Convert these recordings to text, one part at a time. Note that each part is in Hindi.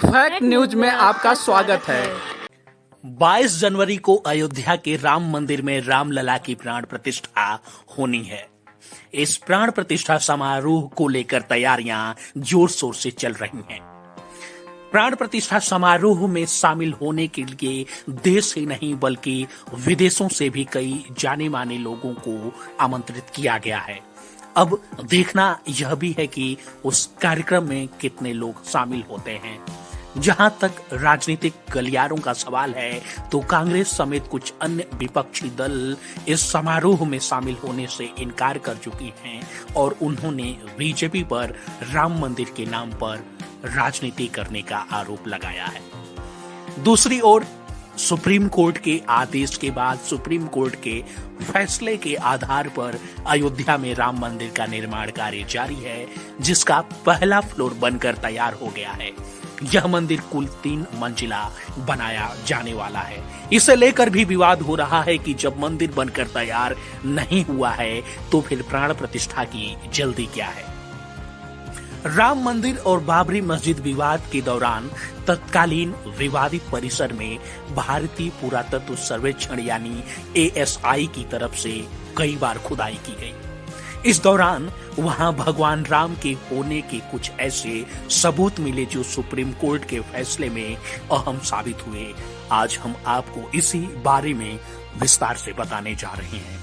फैक्ट न्यूज में आपका स्वागत है। 22 जनवरी को अयोध्या के राम मंदिर में रामलला की प्राण प्रतिष्ठा होनी है। इस प्राण प्रतिष्ठा समारोह को लेकर तैयारियां जोर शोर से चल रही हैं। प्राण प्रतिष्ठा समारोह में शामिल होने के लिए देश ही नहीं बल्कि विदेशों से भी कई जाने माने लोगों को आमंत्रित किया गया है। अब देखना यह भी है कि उस कार्यक्रम में कितने लोग शामिल होते हैं। जहां तक राजनीतिक गलियारों का सवाल है तो कांग्रेस समेत कुछ अन्य विपक्षी दल इस समारोह में शामिल होने से इनकार कर चुकी हैं और उन्होंने बीजेपी पर राम मंदिर के नाम पर राजनीति करने का आरोप लगाया है। दूसरी ओर सुप्रीम कोर्ट के आदेश के बाद सुप्रीम कोर्ट के फैसले के आधार पर अयोध्या में राम मंदिर का निर्माण कार्य जारी है, जिसका पहला फ्लोर बनकर तैयार हो गया है। यह मंदिर कुल 3 मंजिला बनाया जाने वाला है। इसे लेकर भी विवाद हो रहा है कि जब मंदिर बनकर तैयार नहीं हुआ है तो फिर प्राण प्रतिष्ठा की जल्दी क्या है। राम मंदिर और बाबरी मस्जिद विवाद के दौरान तत्कालीन विवादित परिसर में भारतीय पुरातत्व सर्वेक्षण यानी ASI की तरफ से कई बार खुदाई की गई। इस दौरान वहां भगवान राम के होने के कुछ ऐसे सबूत मिले जो सुप्रीम कोर्ट के फैसले में अहम साबित हुए। आज हम आपको इसी बारे में विस्तार से बताने जा रहे हैं।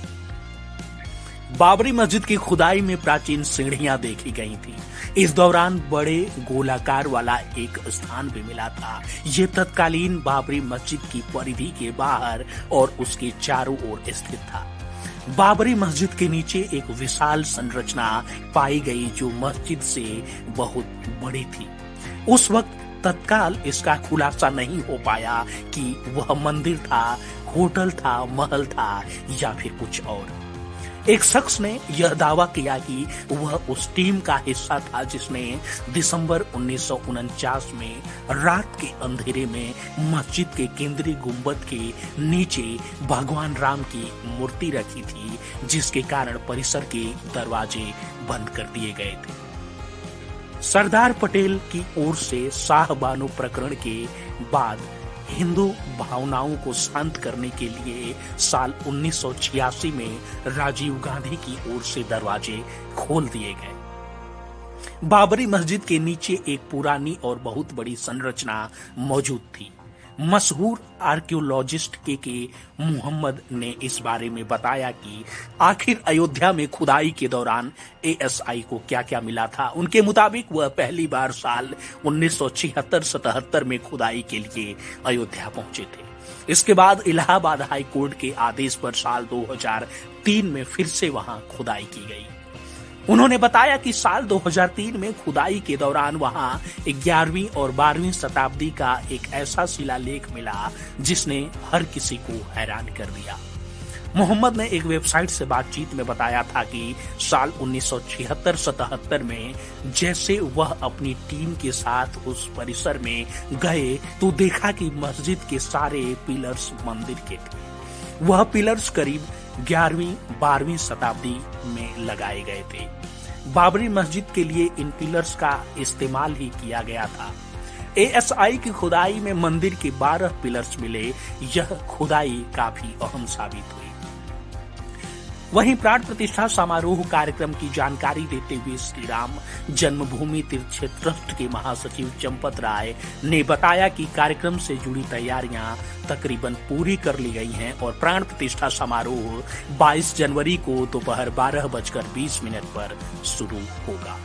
बाबरी मस्जिद की खुदाई में प्राचीन सीढ़ियां देखी गई थी। इस दौरान बड़े गोलाकार वाला एक स्थान भी मिला था। ये तत्कालीन बाबरी मस्जिद की परिधि के बाहर और उसके चारों ओर स्थित था। बाबरी मस्जिद के नीचे एक विशाल संरचना पाई गई जो मस्जिद से बहुत बड़ी थी। उस वक्त तत्काल इसका खुलासा नहीं हो पाया कि वह मंदिर था, होटल था, महल था या फिर कुछ और। एक शख्स ने यह दावा किया कि वह उस टीम का हिस्सा था जिसने दिसंबर 1949 में रात के अंधेरे में मस्जिद के केंद्रीय गुंबद के नीचे भगवान राम की मूर्ति रखी थी, जिसके कारण परिसर के दरवाजे बंद कर दिए गए थे। सरदार पटेल की ओर से शाह बानो प्रकरण के बाद हिंदू भावनाओं को शांत करने के लिए साल 1986 में राजीव गांधी की ओर से दरवाजे खोल दिए गए। बाबरी मस्जिद के नीचे एक पुरानी और बहुत बड़ी संरचना मौजूद थी। मशहूर आर्कियोलॉजिस्ट के मोहम्मद ने इस बारे में बताया कि आखिर अयोध्या में खुदाई के दौरान ASI को क्या क्या मिला था। उनके मुताबिक वह पहली बार साल 1976-77 में खुदाई के लिए अयोध्या पहुंचे थे। इसके बाद इलाहाबाद हाई कोर्ट के आदेश पर साल 2003 में फिर से वहां खुदाई की गई। उन्होंने बताया कि साल 2003 में खुदाई के दौरान वहां 11वीं और 12वीं शताब्दी का एक ऐसा शिलालेख मिला जिसने हर किसी को हैरान कर दिया। मोहम्मद ने एक वेबसाइट से बातचीत में बताया था कि साल 1976-77 में जैसे वह अपनी टीम के साथ उस परिसर में गए तो देखा कि मस्जिद के सारे पिलर्स मंदिर के थे। वह पिलर्स करीब 11वीं-12वीं शताब्दी में लगाए गए थे। बाबरी मस्जिद के लिए इन पिलर्स का इस्तेमाल ही किया गया था। ASI की खुदाई में मंदिर के 12 पिलर्स मिले। यह खुदाई काफी अहम साबित हुई। वहीं प्राण प्रतिष्ठा समारोह कार्यक्रम की जानकारी देते हुए श्री राम जन्मभूमि तीर्थ ट्रस्ट के महासचिव चंपत राय ने बताया कि कार्यक्रम से जुड़ी तैयारियां तकरीबन पूरी कर ली गई हैं और प्राण प्रतिष्ठा समारोह 22 जनवरी को दोपहर 12:20 पर शुरू होगा।